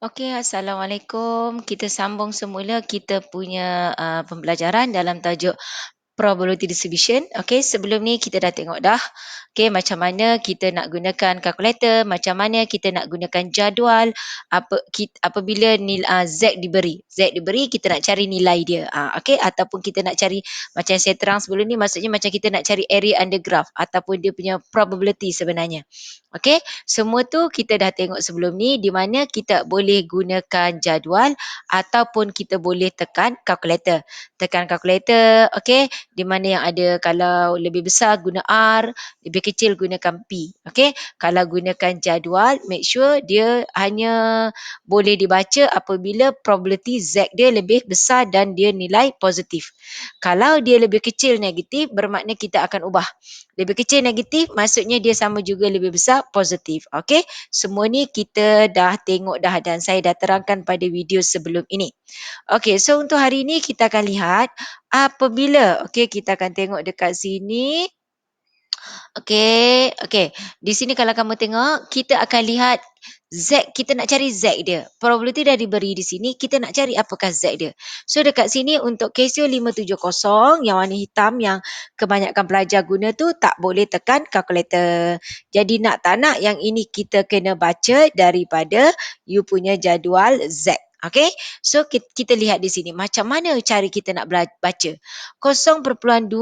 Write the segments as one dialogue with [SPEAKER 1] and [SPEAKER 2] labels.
[SPEAKER 1] Okey, Assalamualaikum. Kita sambung semula kita punya, pembelajaran dalam tajuk probability distribution. Okey, sebelum ni kita dah tengok dah, okey, macam mana kita nak gunakan kalkulator, macam mana kita nak gunakan jadual, apabila Z diberi. Z diberi, kita nak cari nilai dia. Okey, ataupun kita nak cari macam saya terang sebelum ni, maksudnya macam kita nak cari area under graph ataupun dia punya probability sebenarnya. Okey, semua tu kita dah tengok sebelum ni, di mana kita boleh gunakan jadual ataupun kita boleh tekan kalkulator. Tekan kalkulator, okey, di mana yang ada kalau lebih besar guna R, lebih kecil gunakan P. Okey, kalau gunakan jadual, make sure dia hanya boleh dibaca apabila probability Z dia lebih besar dan dia nilai positif. Kalau dia lebih kecil negatif, bermakna kita akan ubah. Lebih kecil negatif, maksudnya dia sama juga lebih besar positif. Okey, semua ni kita dah tengok dah dan saya dah terangkan pada video sebelum ini. Okey, so untuk hari ini kita akan lihat apabila, okey, kita akan tengok dekat sini. Okey, okey. Di sini kalau kamu tengok, kita akan lihat Z, kita nak cari Z dia. Probability dah diberi di sini, kita nak cari apakah Z dia. So dekat sini untuk Casio 570 yang warna hitam yang kebanyakan pelajar guna tu tak boleh tekan kalkulator. Jadi nak tak nak yang ini kita kena baca daripada you punya jadual Z. Okey, so kita lihat di sini macam mana cara kita nak baca. 0.2327.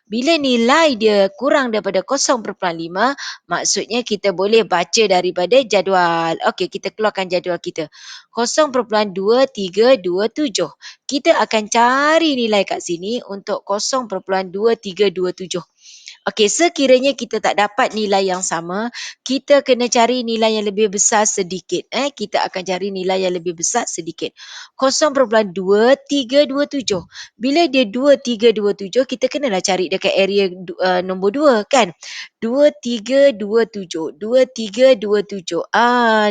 [SPEAKER 1] Bila nilai dia kurang daripada 0.5, maksudnya kita boleh baca daripada jadual. Okey, kita keluarkan jadual kita. 0.2327. Kita akan cari nilai kat sini untuk 0.2327. Okey, sekiranya kita tak dapat nilai yang sama, kita kena cari nilai yang lebih besar sedikit. Kita akan cari nilai yang lebih besar sedikit. 0.2327. Bila dia 2327, kita kenalah cari dekat area nombor 2 kan. 2327. 2327.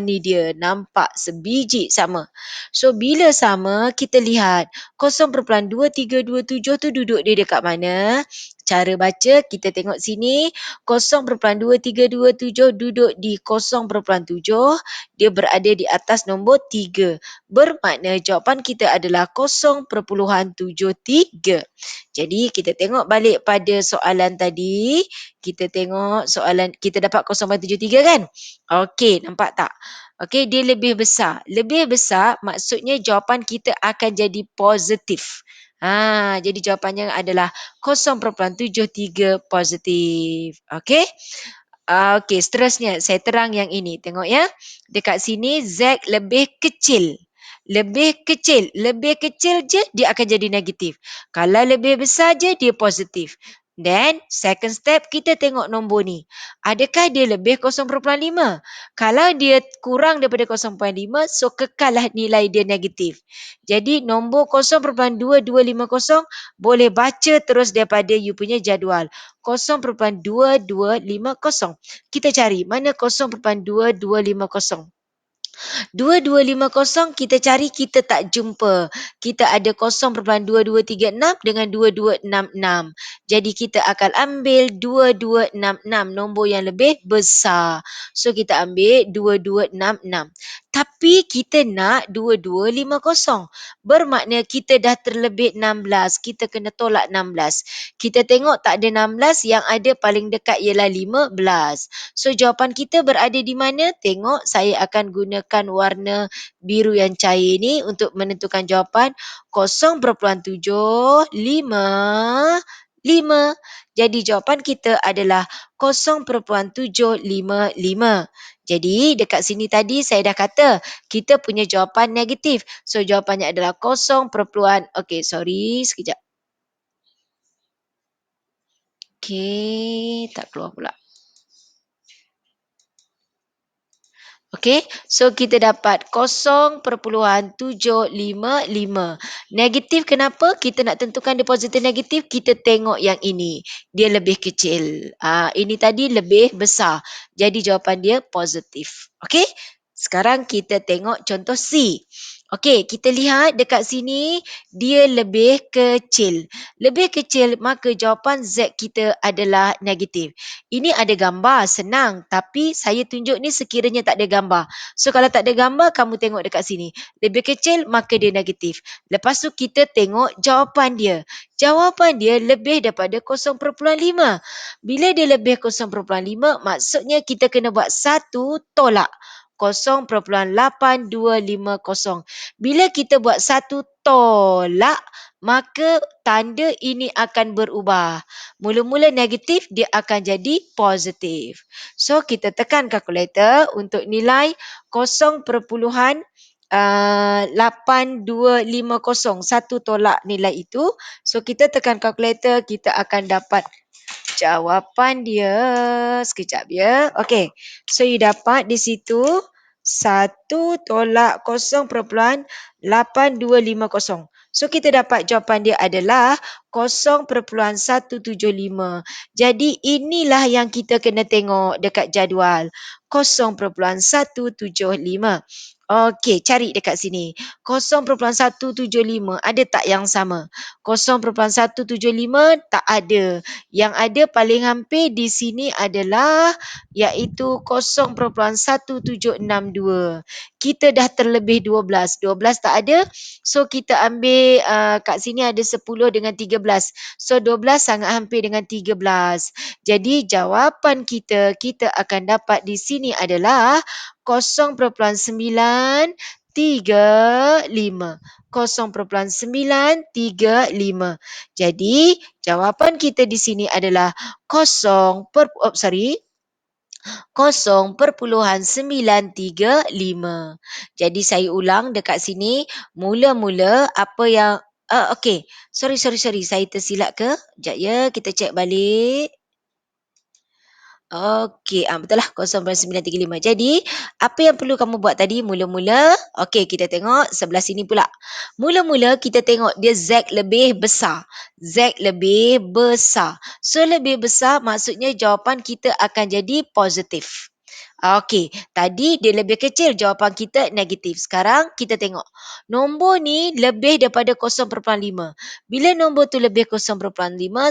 [SPEAKER 1] Ni dia. Nampak sebiji sama. So bila sama, kita lihat 0.2327 tu duduk dia dekat mana? Cara baca, kita tengok sini, 0.2327 duduk di 0.7, dia berada di atas nombor 3. Bermakna jawapan kita adalah 0.73. Jadi kita tengok balik pada soalan tadi, kita tengok soalan, kita dapat 0.73 kan? Okey, nampak tak? Okey, dia lebih besar. Lebih besar maksudnya jawapan kita akan jadi positif. Jadi jawapannya adalah 0.73 positif. Okey? Okey, seterusnya saya terang yang ini. Tengok ya. Dekat sini Z lebih kecil. Lebih kecil. Lebih kecil je dia akan jadi negatif. Kalau lebih besar je dia positif. Then second step kita tengok nombor ni. Adakah dia lebih 0.5? Kalau dia kurang daripada 0.5, so kekallah nilai dia negatif. Jadi nombor 0.2250 boleh baca terus daripada you punya jadual. 0.2250. Kita cari mana 0.2250. 2250 kita cari, kita tak jumpa. Kita ada 0.2236 dengan 2266. Jadi kita akan ambil 2266, nombor yang lebih besar. So kita ambil 2266. Tapi kita nak 2250. Bermakna kita dah terlebih 16. Kita kena tolak 16. Kita tengok tak ada 16, yang ada paling dekat ialah 15. So jawapan kita berada di mana? Tengok, saya akan gunakan warna biru yang cair ni untuk menentukan jawapan 0.755. Jadi jawapan kita adalah 0.755. Jadi dekat sini tadi saya dah kata kita punya jawapan negatif. So jawapannya adalah 0. Okey, sorry sekejap. Okey, tak keluar pula. Okey, so kita dapat 0.755. Negatif kenapa? Kita nak tentukan dia positif negatif, kita tengok yang ini. Dia lebih kecil. Ini tadi lebih besar. Jadi jawapan dia positif. Okey, sekarang kita tengok contoh C. Okey, kita lihat dekat sini dia lebih kecil. Lebih kecil maka jawapan Z kita adalah negatif. Ini ada gambar, senang. Tapi saya tunjuk ni sekiranya tak ada gambar. So kalau tak ada gambar, kamu tengok dekat sini. Lebih kecil maka dia negatif. Lepas tu kita tengok jawapan dia. Jawapan dia lebih daripada 0.5. Bila dia lebih 0.5, maksudnya kita kena buat satu tolak. 0.8250. Bila kita buat satu tolak, maka tanda ini akan berubah. Mula-mula negatif, dia akan jadi positif. So, kita tekan kalkulator untuk nilai 0.8250. Satu tolak nilai itu. So, kita tekan kalkulator, kita akan dapat jawapan dia. Sekejap ya. Okey. So, you dapat di situ 1 tolak 0.8250. So, kita dapat jawapan dia adalah 0.175. Jadi, inilah yang kita kena tengok dekat jadual. 0.175. Okey, cari dekat sini. 0.175 ada tak yang sama? 0.175 tak ada. Yang ada paling hampir di sini adalah iaitu 0.1762. Kita dah terlebih 12. 12 tak ada. So kita ambil kat sini ada 10 dengan 13. So 12 sangat hampir dengan 13. Jadi jawapan kita akan dapat di sini adalah 0.935. 0.935. Jadi jawapan kita di sini adalah 0.935. Jadi saya ulang dekat sini, mula-mula apa yang okey, sorry. Saya tersilap ke? Jap ya, kita check balik. Okey, betul lah 0.935. Jadi, apa yang perlu kamu buat tadi mula-mula? Okey, kita tengok sebelah sini pula. Mula-mula kita tengok dia Z lebih besar. Z lebih besar. So, lebih besar maksudnya jawapan kita akan jadi positif. Okey, tadi dia lebih kecil, jawapan kita negatif. Sekarang kita tengok. Nombor ni lebih daripada 0.5. Bila nombor tu lebih 0.5,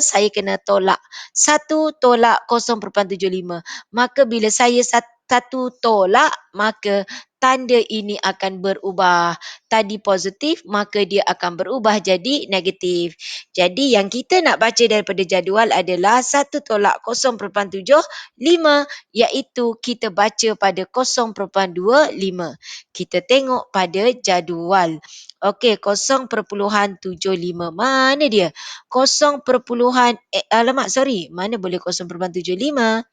[SPEAKER 1] saya kena tolak. 1 tolak 0.75. Maka bila saya satu tolak, maka tanda ini akan berubah. Tadi positif, maka dia akan berubah jadi negatif. Jadi yang kita nak baca daripada jadual adalah 1 tolak 0.75, iaitu kita baca pada 0.25. Kita tengok pada jadual. Okey, 0.75. Mana dia? 0, alamak, sorry. Mana boleh 0.75?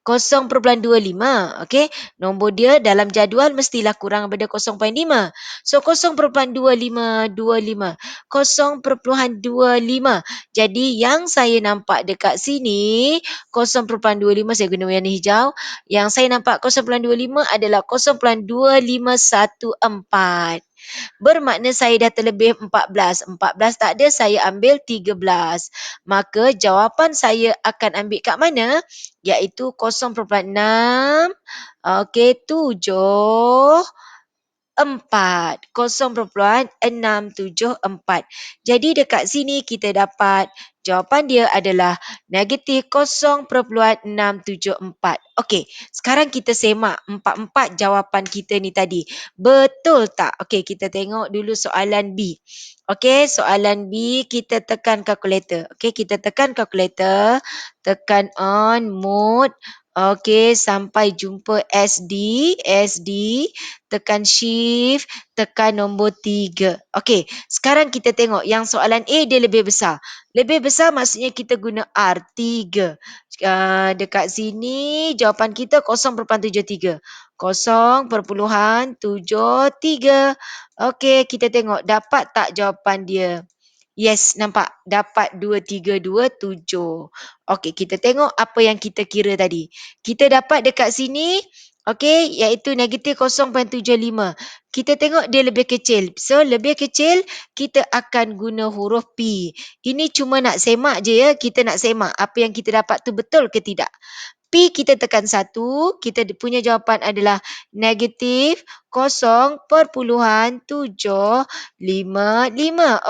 [SPEAKER 1] 0.25. Okey, nombor dia dalam jadual mestilah kurang daripada 0.5. So 0.2525. 0.25. Jadi yang saya nampak dekat sini 0.25, saya guna warna hijau. Yang saya nampak 0.25 adalah 0.2514. Bermakna saya dah terlebih 14. 14 tak ada, saya ambil 13. Maka jawapan saya akan ambil kat mana? Iaitu 0.6, okey, 7, 4. 0.674. Jadi dekat sini kita dapat jawapan dia adalah negatif 0.674. Okey, sekarang kita semak empat-empat jawapan kita ni tadi. Betul tak? Okey, kita tengok dulu soalan B. Okey, soalan B kita tekan kalkulator. Okey, kita tekan kalkulator, tekan on mode. Okey, sampai jumpa SD, tekan shift, tekan nombor 3. Okey, sekarang kita tengok yang soalan A dia lebih besar. Lebih besar maksudnya kita guna R3. Dekat sini jawapan kita 0.73. 0.73. Okey, kita tengok dapat tak jawapan dia. Yes, nampak. Dapat 2327. Okey, kita tengok apa yang kita kira tadi. Kita dapat dekat sini, okey, iaitu negatif 0.75. Kita tengok dia lebih kecil. So, lebih kecil, kita akan guna huruf P. Ini cuma nak semak je ya. Kita nak semak apa yang kita dapat tu betul ke tidak. P kita tekan 1, kita punya jawapan adalah negatif 0.755.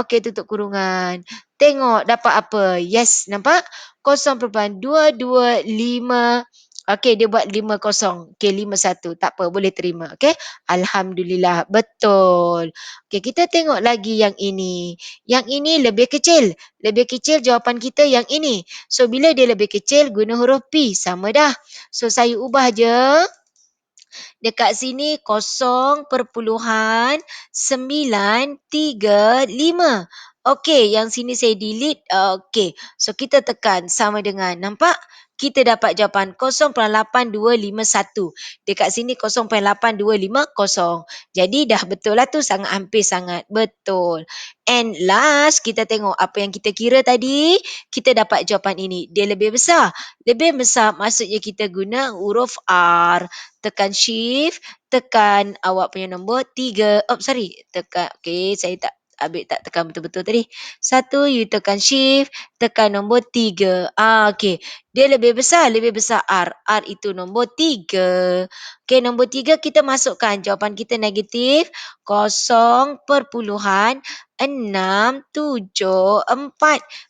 [SPEAKER 1] Okey, tutup kurungan. Tengok dapat apa? Yes, nampak? 0.225. Okey, dia buat 50. Okey, 51. Tak apa, boleh terima. Okey. Alhamdulillah, betul. Okey, kita tengok lagi yang ini. Yang ini lebih kecil. Lebih kecil jawapan kita yang ini. So, bila dia lebih kecil, guna huruf P. Sama dah. So, saya ubah je. Dekat sini 0.935. Okey, yang sini saya delete. Okey. So, kita tekan sama dengan. Nampak? Kita dapat jawapan 0.8251. Dekat sini 0.8250. Jadi dah betul lah tu. Sangat hampir sangat. Betul. And last, kita tengok apa yang kita kira tadi. Kita dapat jawapan ini. Dia lebih besar. Lebih besar maksudnya kita guna huruf R. Tekan shift, tekan awak punya nombor 3. Oh, sorry. Tekan, okey, saya tak tekan betul-betul tadi. 1, you tekan shift, tekan nombor 3. Okey. Dia lebih besar R. R itu nombor 3. Okey, nombor 3 kita masukkan. Jawapan kita negatif 0.674.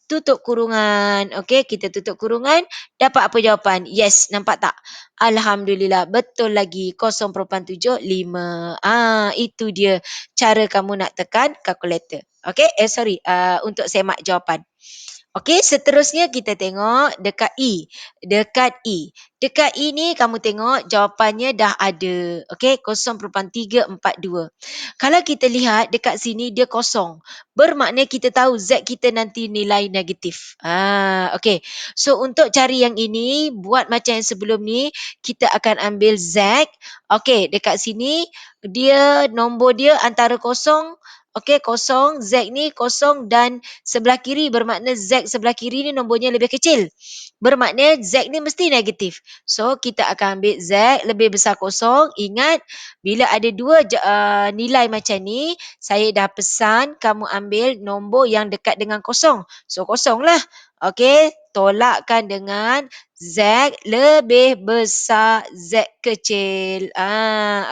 [SPEAKER 1] Tutup kurungan. Okey, kita tutup kurungan. Dapat apa jawapan? Yes, nampak tak? Alhamdulillah, betul lagi 0.75. Itu dia cara kamu nak tekan kalkulator. Okey, sorry, untuk semak jawapan. Okey, seterusnya kita tengok dekat E. Dekat E. Dekat E ni kamu tengok jawapannya dah ada. Okey, 0.342. Kalau kita lihat dekat sini dia kosong. Bermakna kita tahu Z kita nanti nilai negatif. Okey. So untuk cari yang ini, buat macam yang sebelum ni, kita akan ambil Z. Okey, dekat sini dia nombor dia antara kosong. Okey, kosong. Z ni kosong dan sebelah kiri bermakna Z sebelah kiri ni nombornya lebih kecil. Bermakna Z ni mesti negatif. So, kita akan ambil Z lebih besar kosong. Ingat, bila ada dua nilai macam ni, saya dah pesan kamu ambil nombor yang dekat dengan kosong. So, kosong lah. Okey, tolakkan dengan Z lebih besar Z kecil.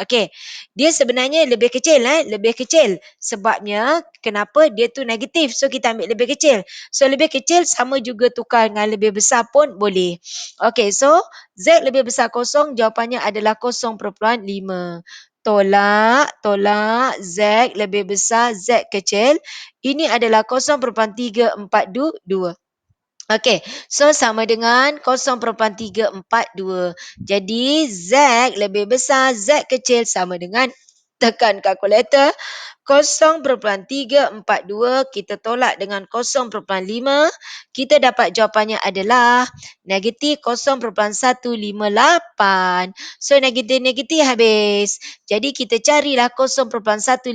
[SPEAKER 1] Okey. Dia sebenarnya lebih kecil, lebih kecil. Sebabnya kenapa dia tu negatif. So kita ambil lebih kecil. So lebih kecil sama juga tukar dengan lebih besar pun boleh. Okey, so Z lebih besar kosong, jawapannya adalah 0.5. Tolak Z lebih besar Z kecil. Ini adalah 0.342. Okey, so sama dengan 0.342. Jadi Z lebih besar Z kecil sama dengan, tekan kalkulator, 0.342 kita tolak dengan 0.5, kita dapat jawapannya adalah negatif 0.158. So negatif-negatif habis. Jadi kita carilah 0.158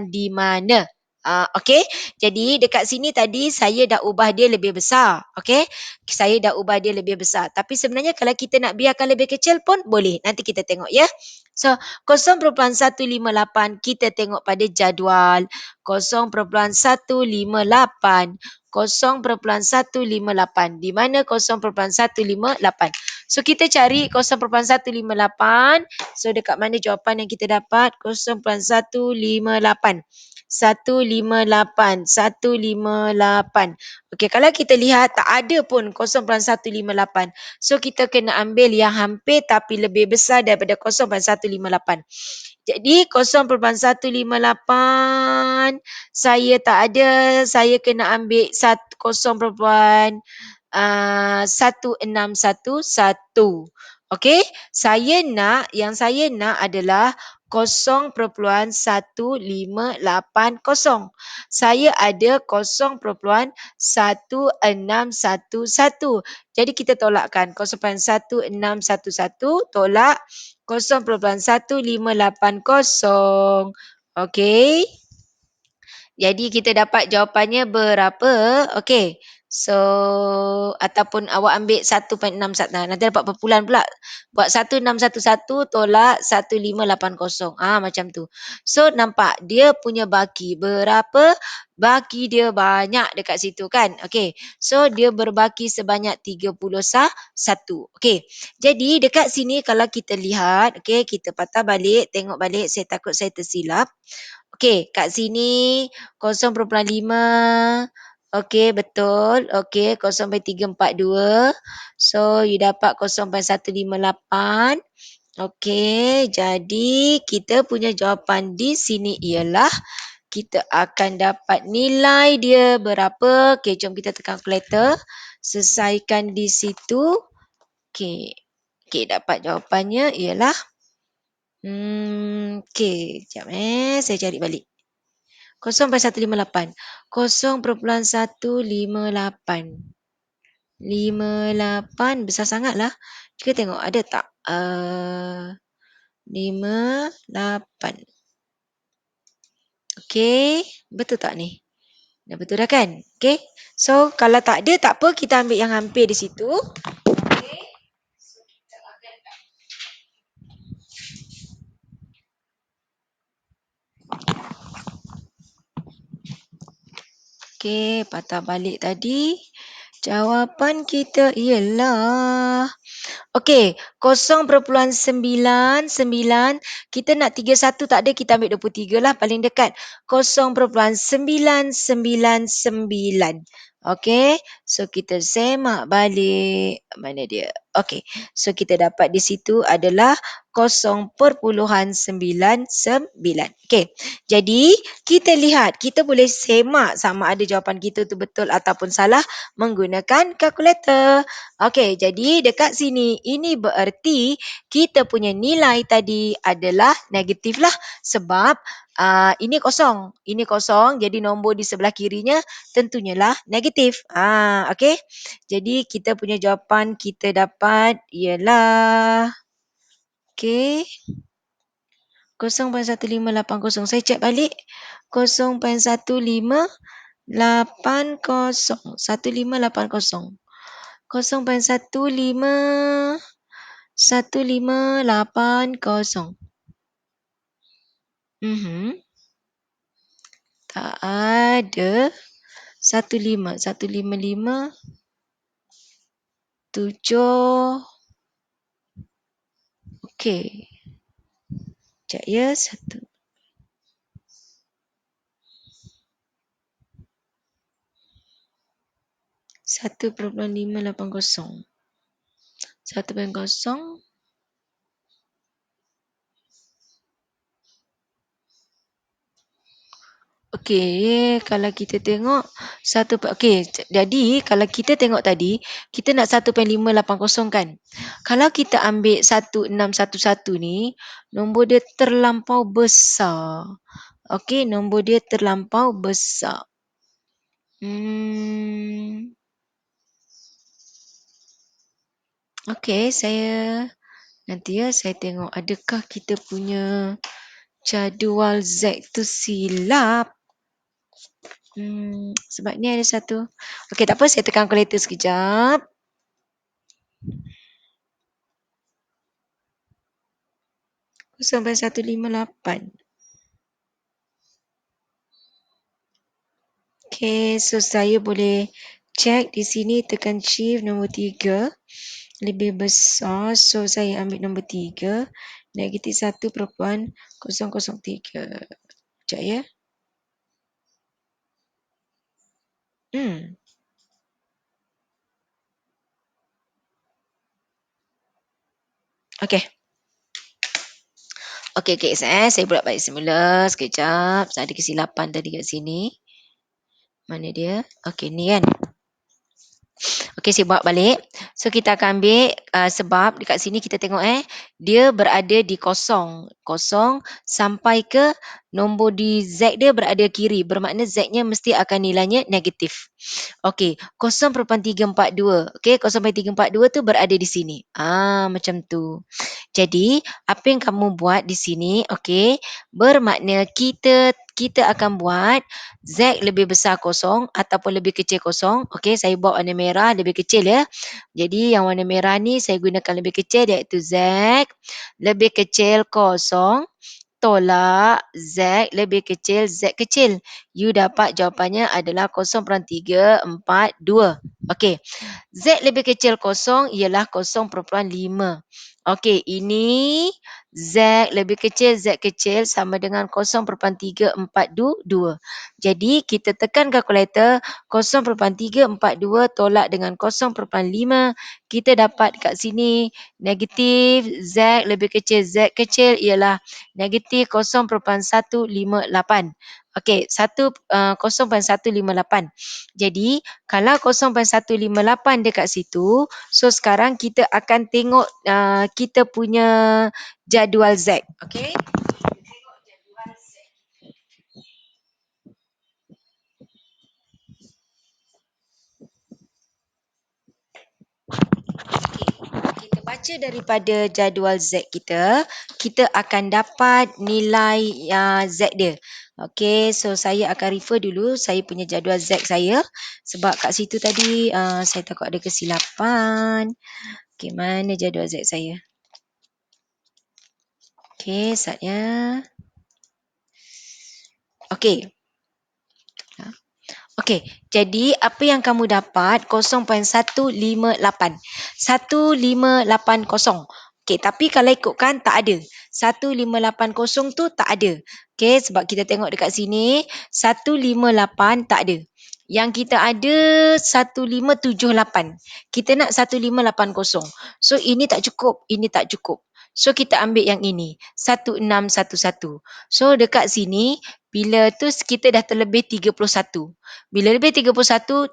[SPEAKER 1] di mana. Okey, jadi dekat sini tadi saya dah ubah dia lebih besar. Okey, saya dah ubah dia lebih besar. Tapi sebenarnya kalau kita nak biarkan lebih kecil pun boleh. Nanti kita tengok ya. So 0.158 kita tengok pada jadual. 0.158. 0.158. Di mana 0.158? So kita cari 0.158. So dekat mana jawapan yang kita dapat? 0.158. 158. Okey, kalau kita lihat tak ada pun 0.158. So kita kena ambil yang hampir tapi lebih besar daripada 0.158. Jadi 0.158 saya tak ada, saya kena ambil 0.161. Okey, yang saya nak adalah 0.1580. Saya ada 0.1611. Jadi kita tolakkan 0.1611 tolak 0.1580. Okey. Jadi kita dapat jawapannya berapa? Okey. So, ataupun awak ambil 1.61. Nanti dapat perpuluhan pula. Buat 1611 tolak 1580. Macam tu. So, nampak dia punya baki berapa? Baki dia banyak dekat situ kan? Okey. So, dia berbaki sebanyak 31. Okey. Jadi, dekat sini kalau kita lihat, okey, kita patah balik, tengok balik. Saya takut saya tersilap. Okey, kat sini 0.5. Okey, betul. Okey, 0.342. So, you dapat 0.158. Okey, jadi kita punya jawapan di sini ialah kita akan dapat nilai dia berapa. Okey, jom kita tekan calculator. Selesaikan di situ. Okey. Okey, dapat jawapannya ialah okey, jap saya cari balik. 0.158. 0.158. 58 besar sangatlah. Kita tengok ada tak? 58. Okey, betul tak ni? Dah betul dah kan? Okey. So, kalau tak ada tak apa, kita ambil yang hampir di situ. Okey. So, kita akan okey, patah balik tadi. Jawapan kita ialah okey, 0.99. Kita nak 31 tak ada, kita ambil 23 lah paling dekat. 0.999. Okey, so kita semak balik. Mana dia? Okey, so kita dapat di situ adalah 0.99. Okey, jadi kita lihat, kita boleh semak sama ada jawapan kita tu betul ataupun salah menggunakan kalkulator. Okey, jadi dekat sini ini bererti kita punya nilai tadi adalah negatif lah sebab ini kosong, jadi nombor di sebelah kirinya tentunya lah negatif. Okey. Jadi kita punya jawapan kita dapat ialah okey 0.1580. Saya cek balik 0.1580. 1580. 0.1580. Tak ada. 155. 7. Okey. Sekejap ya. 1.580. 1.0. Okey, kalau kita tengok okey, jadi kalau kita tengok tadi, kita nak 1.580 kan. Kalau kita ambil 1611 ni, nombor dia terlampau besar. Okey, nombor dia terlampau besar. Okey, nanti saya tengok adakah kita punya jadual Z tu silap. Sebab ni ada satu. Okey, tak apa, saya tekan calculator sekejap. Sampai 158. Okey, so saya boleh check di sini, tekan shift nombor 3. Lebih besar, so saya ambil nombor 3. Negatif 1.003. Sekejap ya. Okey. Okey, saya buat balik semula sekejap. Ada kesilapan tadi kat sini. Mana dia? Okey, ni kan. Okey, saya buat balik. So, kita akan ambil sebab dekat sini kita tengok dia berada di kosong. Kosong sampai ke nombor di Z dia berada kiri, bermakna Z-nya mesti akan nilainya negatif. Okey, 0.342. Okey, 0.342 tu berada di sini. Macam tu. Jadi, apa yang kamu buat di sini, okey, bermakna kita akan buat Z lebih besar kosong ataupun lebih kecil kosong. Okey, saya buat warna merah lebih kecil ya. Jadi, yang warna merah ni saya gunakan lebih kecil iaitu Z lebih kecil kosong tolak Z lebih kecil Z kecil. You dapat jawapannya adalah 0.342. Okey. Z lebih kecil kosong ialah 0.5. Okey, ini Z lebih kecil Z kecil sama dengan 0.342. Jadi kita tekan kalkulator 0.342 tolak dengan 0.5. Kita dapat kat sini negatif Z lebih kecil Z kecil ialah negatif 0.158. Okey, 0.158. Jadi, kalau 0.158 dekat situ, so sekarang kita akan tengok kita punya jadual Z. Okey? Tengok jadual Z. Okey, kita baca daripada jadual Z kita, kita akan dapat nilai Z dia. Okey, so saya akan refer dulu saya punya jadual Z saya sebab kat situ tadi saya takut ada kesilapan. Okey, mana jadual Z saya? Okey, saatnya. Okey. Okey, jadi apa yang kamu dapat 0.158. 1580. Okey, tapi kalau ikutkan tak ada. 1580 tu tak ada. Okey, sebab kita tengok dekat sini 158 tak ada. Yang kita ada 1578. Kita nak 1580. So ini tak cukup, ini tak cukup. So kita ambil yang ini, 1611. So dekat sini bila tu kita dah terlebih 31. Bila lebih 31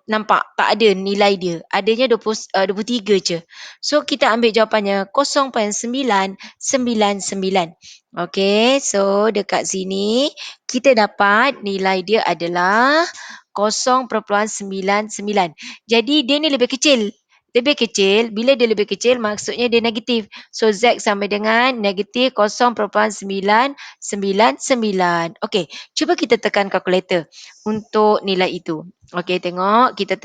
[SPEAKER 1] nampak tak ada nilai dia. Adanya 23 je. So kita ambil jawapannya 0.999. Okey, so dekat sini kita dapat nilai dia adalah 0.99. Jadi dia ni lebih kecil. Lebih kecil, bila dia lebih kecil maksudnya dia negatif. So Z sama dengan negatif 0.999. Okey, cuba kita tekan kalkulator untuk nilai itu. Okey, tengok, kita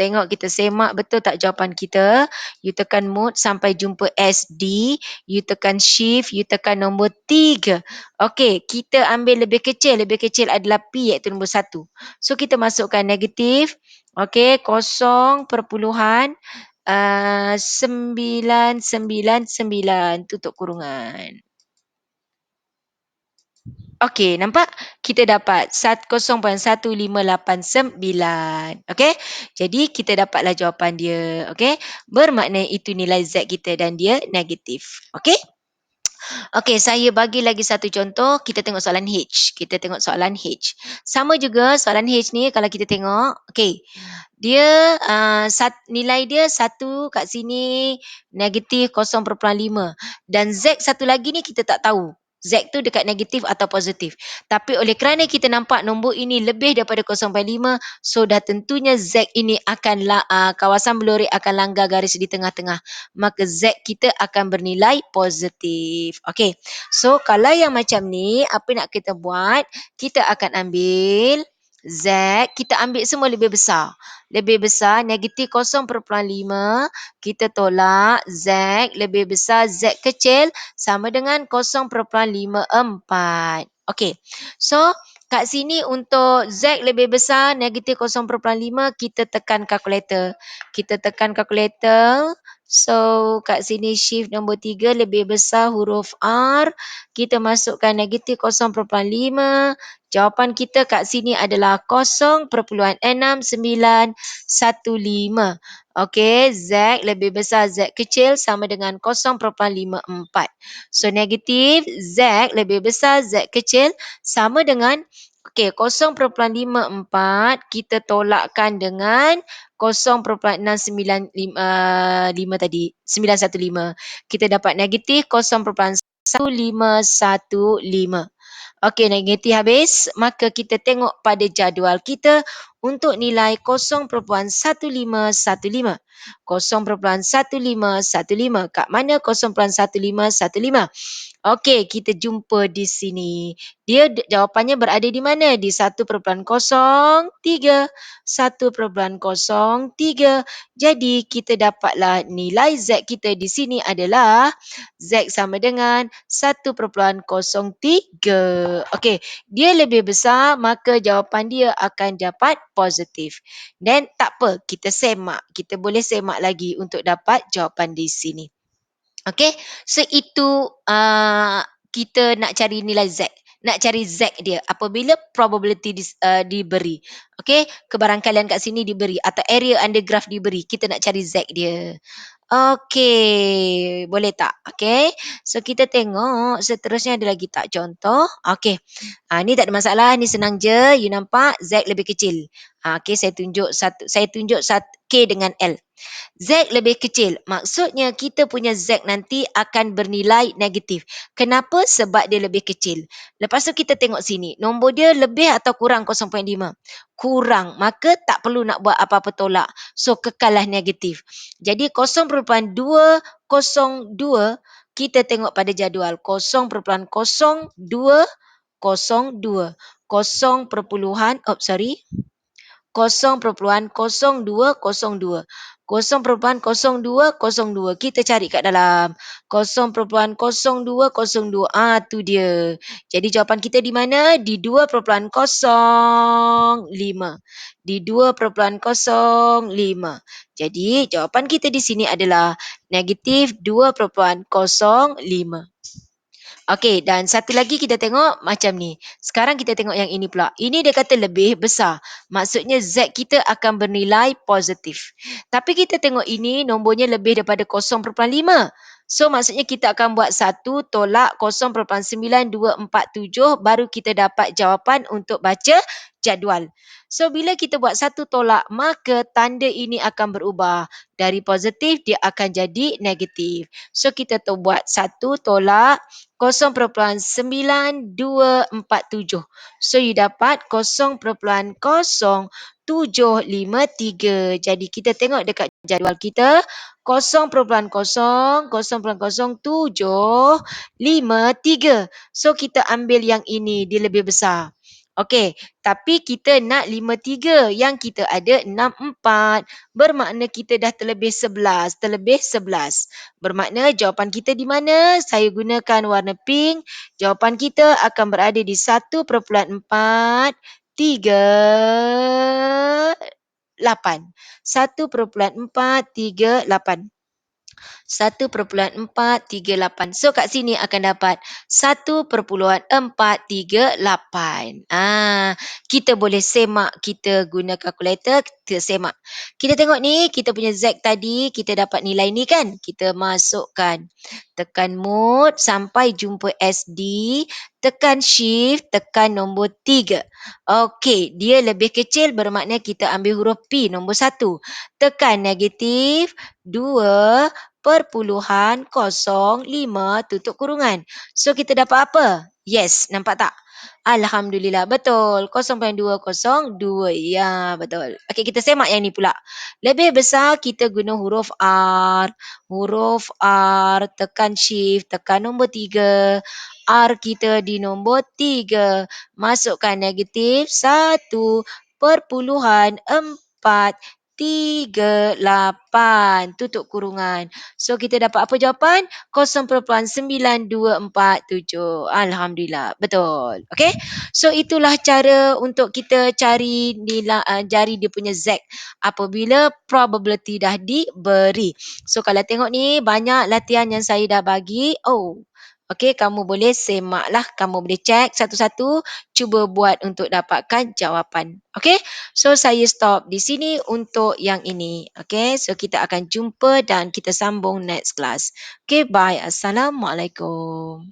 [SPEAKER 1] semak betul tak jawapan kita. You tekan mode sampai jumpa SD, you tekan shift, you tekan nombor 3. Okey, kita ambil lebih kecil adalah P iaitu nombor 1. So kita masukkan negatif, okey, 0.999 tutup kurungan. Okey, nampak? Kita dapat 0.1589. Okey? Jadi, kita dapatlah jawapan dia. Okey? Bermakna itu nilai Z kita dan dia negatif. Okey? Okey, saya bagi lagi satu contoh. Kita tengok soalan H. Sama juga soalan H ni kalau kita tengok. Okey. Dia nilai dia satu kat sini negatif 0.5 dan Z satu lagi ni kita tak tahu. Z tu dekat negatif atau positif. Tapi oleh kerana kita nampak nombor ini lebih daripada 0.5, so dah tentunya Z ini akan kawasan beluri akan langgar garis di tengah-tengah. Maka Z kita akan bernilai positif. Okey. So kalau yang macam ni, apa nak kita buat? Kita akan ambil Z, kita ambil semua lebih besar. Lebih besar, negatif 0.5, kita tolak Z lebih besar Z kecil sama dengan 0.54. Okey, so kat sini untuk Z lebih besar negatif 0.5, kita tekan kalkulator. So kat sini shift nombor 3 lebih besar huruf R. Kita masukkan negatif 0.5. Jawapan kita kat sini adalah 0.6915. Okey, Z lebih besar Z kecil sama dengan 0.54. So negatif Z lebih besar Z kecil sama dengan 0.54 kita tolakkan dengan 0.695 tadi, 915. Kita dapat negatif 0.1515. Okey, negatif habis, maka kita tengok pada jadual kita untuk nilai 0.1515. 0.1515. Kat mana 0.1515? Okey, kita jumpa di sini. Dia jawapannya berada di mana? Di 1.03. 1.03. Jadi kita dapatlah nilai Z kita di sini adalah Z sama dengan 1.03. Okey, dia lebih besar maka jawapan dia akan dapat positif. Dan tak apa, kita semak. Kita boleh semak lagi untuk dapat jawapan di sini. Okey, so itu kita nak cari nilai Z. Nak cari Z dia apabila probability diberi. Okey, kebarangkalian kat sini diberi atau area under graph diberi. Kita nak cari Z dia. Okey, boleh tak? Okey. So kita tengok seterusnya ada lagi tak contoh? Okey. Ni tak ada masalah, ni senang je. You nampak Z lebih kecil. Okey, saya tunjuk K dengan L. Z lebih kecil. Maksudnya kita punya Z nanti akan bernilai negatif. Kenapa? Sebab dia lebih kecil. Lepas tu kita tengok sini. Nombor dia lebih atau kurang 0.5? Kurang. Maka tak perlu nak buat apa-apa tolak. So kekallah negatif. Jadi 0.202 kita tengok pada jadual. 0.0202. 0.0202. 0.0202. Kita cari kat dalam. 0.0202. Tu dia. Jadi jawapan kita di mana? Di 2.05. Di 2.05. Jadi jawapan kita di sini adalah negatif 2.05. Okey, dan satu lagi kita tengok macam ni. Sekarang kita tengok yang ini pula. Ini dia kata lebih besar. Maksudnya Z kita akan bernilai positif. Tapi kita tengok ini nombornya lebih daripada 0.5. So maksudnya kita akan buat 1 tolak 0.9247 baru kita dapat jawapan untuk baca jadual. So bila kita buat 1 tolak maka tanda ini akan berubah. Dari positif dia akan jadi negatif. So kita tu buat 1 tolak 0.9247. So you dapat 0.0753. Jadi kita tengok dekat jadual kita 0.0753. So kita ambil yang ini, dia lebih besar. Okey, tapi kita nak 53, yang kita ada 64. Bermakna kita dah terlebih 11, Bermakna jawapan kita di mana? Saya gunakan warna pink. Jawapan kita akan berada di 1.438. 1.438. 1.438. So kat sini akan dapat 1.438. Kita boleh semak, kita guna kalkulator, kita semak. Kita tengok ni, kita punya Z tadi, kita dapat nilai ni kan? Kita masukkan. Tekan mode sampai jumpa SD, tekan shift, tekan nombor 3. Okey, dia lebih kecil bermakna kita ambil huruf P, nombor 1. Tekan negatif 2.05 tutup kurungan. So kita dapat apa? Yes, nampak tak? Alhamdulillah, betul. 0.202. Ya, betul. Okey, kita semak yang ni pula. Lebih besar kita guna huruf R. Huruf R, tekan shift, tekan nombor 3. R kita di nombor 3. Masukkan negatif 1.438. Tutup kurungan. So kita dapat apa jawapan? 0.9247. Alhamdulillah. Betul. Okey. So itulah cara untuk kita cari nilai jari dia punya Z apabila probability dah diberi. So kalau tengok ni banyak latihan yang saya dah bagi. Okey, kamu boleh semaklah, kamu boleh cek satu-satu, cuba buat untuk dapatkan jawapan. Okey? So saya stop di sini untuk yang ini. Okey, so kita akan jumpa dan kita sambung next class. Okey, bye. Assalamualaikum.